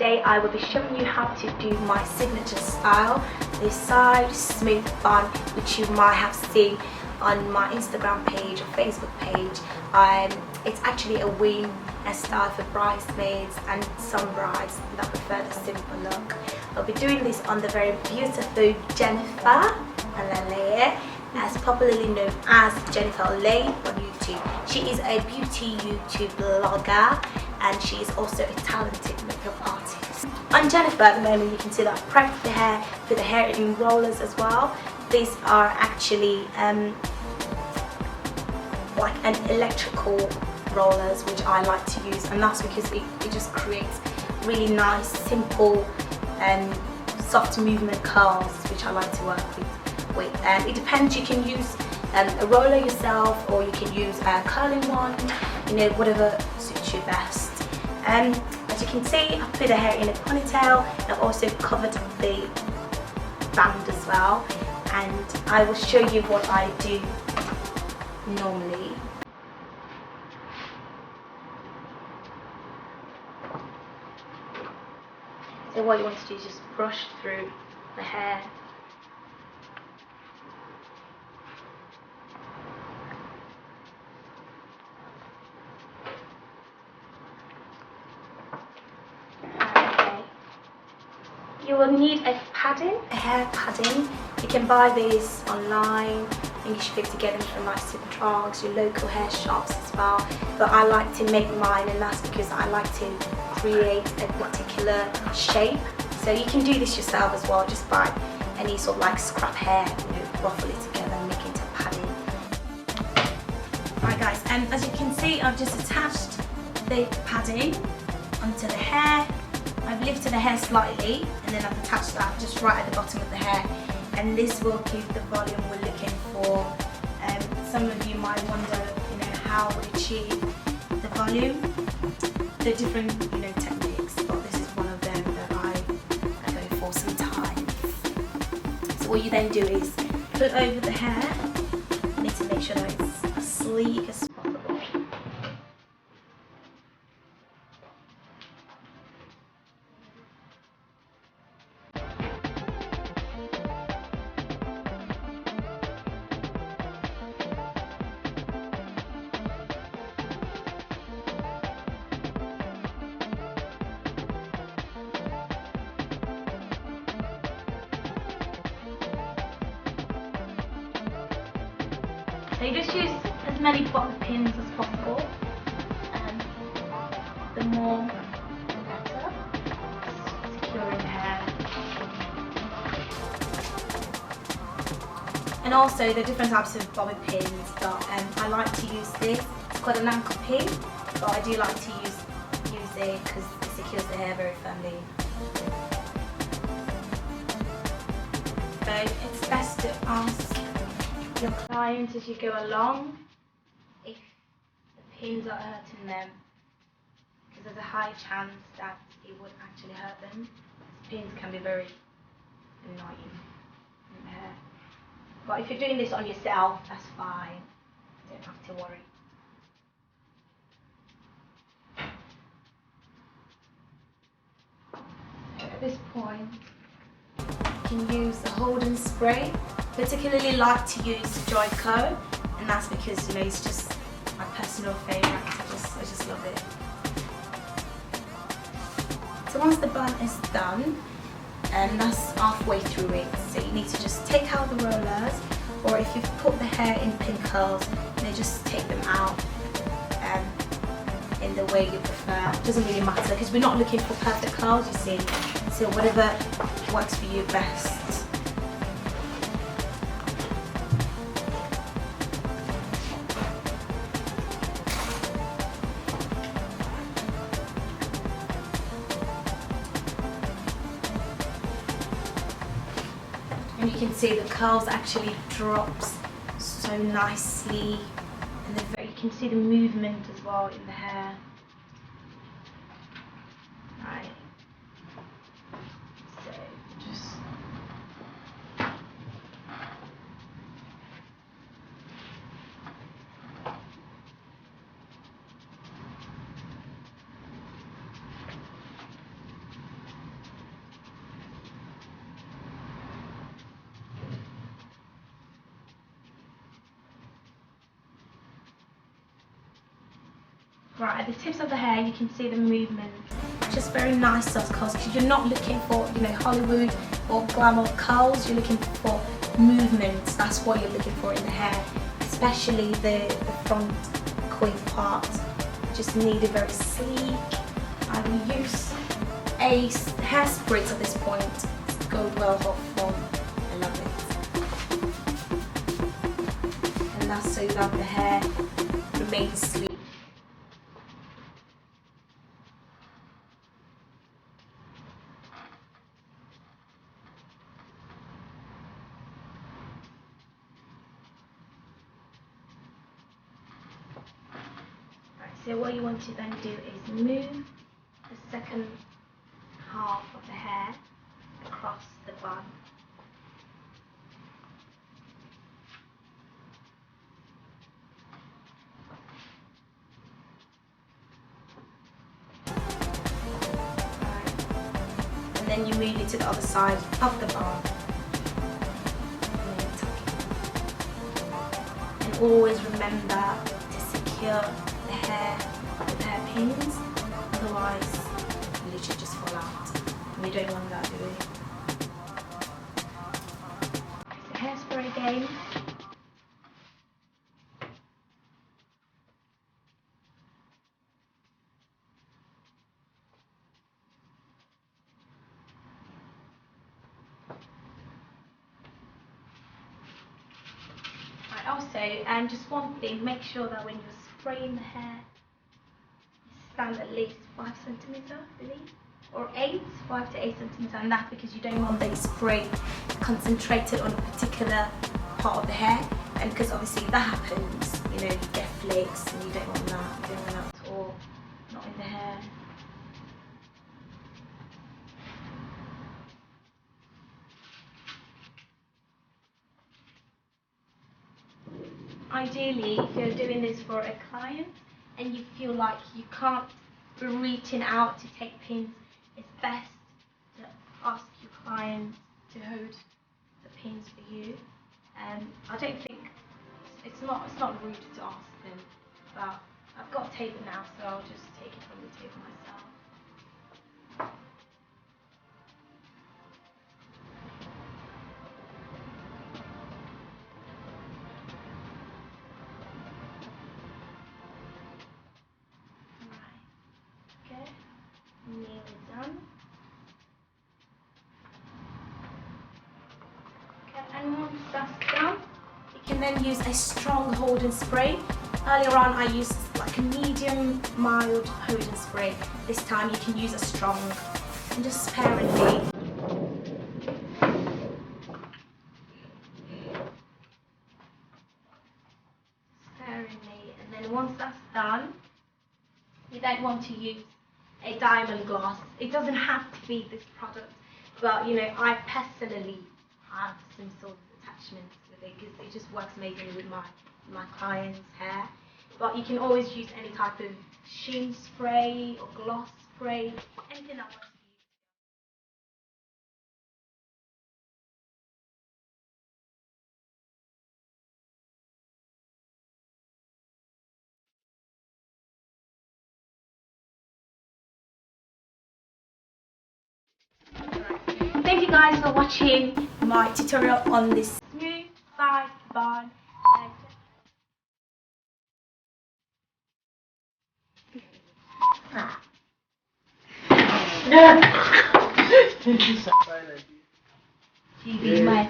today I will be showing you how to do my signature style, the side smooth bun, which you might have seen on my Instagram page or Facebook page. It's actually a wing style for bridesmaids and some brides that prefer the simple look. I'll be doing this on the very beautiful Jennifer Olaleye, as popularly known as Jennifer Olaleye on YouTube. She is a beauty YouTube blogger and she is also a talented makeup artist. On Jennifer at the moment, you can see that I prepped the hair, put the hair in rollers as well. These are actually like an electrical rollers, which I like to use, and that's because it just creates really nice, simple and soft movement curls, which I like to work with. It depends, you can use a roller yourself or you can use a curling one, you know, whatever suits you best. As you can see, I've put the hair in a ponytail and I've also covered the band as well, and I will show you what I do normally. So what you want to do is just brush through the hair. You will need a padding, a hair padding. You can buy these online and you should be able to get them from like Superdrugs, your local hair shops as well. But I like to make mine, and that's because I like to create a particular shape. So you can do this yourself as well, just by any sort of like scrap hair, you know, ruffle it together and make it into padding. Alright guys, as you can see, I've just attached the padding onto the hair. I've lifted the hair slightly and then I've attached that just right at the bottom of the hair, and this will give the volume we're looking for. Some of you might wonder, you know, how we achieve the volume. There are different, you know, techniques, but this is one of them that I go for sometimes. So what you then do is put over the hair. You need to make sure that it's as sleek as possible. So you just use as many bobby pins as possible, and the more the better, securing the hair. And also the different types of bobby pins, but I like to use this. It's called an ankle pin, but I do like to use it because it secures the hair very firmly. So it's best to ask your client as you go along if the pins are hurting them, because there's a high chance that it would actually hurt them. Pins can be very annoying in the hair, but if you're doing this on yourself, that's fine, you don't have to worry. So at this point you can use the hold and spray. Particularly like to use Joico, and that's because, you know, it's just my personal favourite. I just love it. So once the bun is done, and that's halfway through it, so you need to just take out the rollers, or if you've put the hair in pin curls, then just take them out in the way you prefer. It doesn't really matter because we're not looking for perfect curls, you see. So whatever works for you best. And you can see the curls actually drops so nicely, and you can see the movement as well in the hair. Right. So just Right, at the tips of the hair you can see the movement. Just very nice of course, because you're not looking for, you know, Hollywood or glamour curls, you're looking for movements. That's what you're looking for in the hair, especially the front coif part. You just need it very sleek. I will use a hairspray at this point. It's gold well hot foam. I love it. And that's so that the hair remains sleek. So what you want to then do is move the second half of the hair across the bun. And then you move it to the other side of the bun. And always remember to secure the hair with hairpins, otherwise you literally just fall out. We don't want that, do we? So hairspray again. Right, also, just one thing, make sure that when you're spraying the hair, stand at least 5 centimeters, I believe, or 5 to 8 centimeters, and that's because you don't want the spray concentrated on a particular part of the hair, and because obviously if that happens, you know, you get flakes, and you don't want that. You don't want that at all, not in the hair. Ideally, if you're doing this for a client and you feel like you can't be reaching out to take pins, it's best to ask your client to hold the pins for you. I don't think it's not rude to ask them, but I've got a taper now, so I'll just take it from the taper myself. Okay, nearly done. Okay, and once that's done, you can then use a strong holding spray. Earlier on I used like a medium mild holding spray. This time you can use a strong, and just sparingly. And then once that's done, you then want to use a diamond gloss. It doesn't have to be this product, but you know, I personally have some sort of attachments with it because it just works amazingly with my client's hair. But you can always use any type of sheen spray or gloss spray, anything that works for you. Thank you guys for watching my tutorial on this smooth side bun. She be my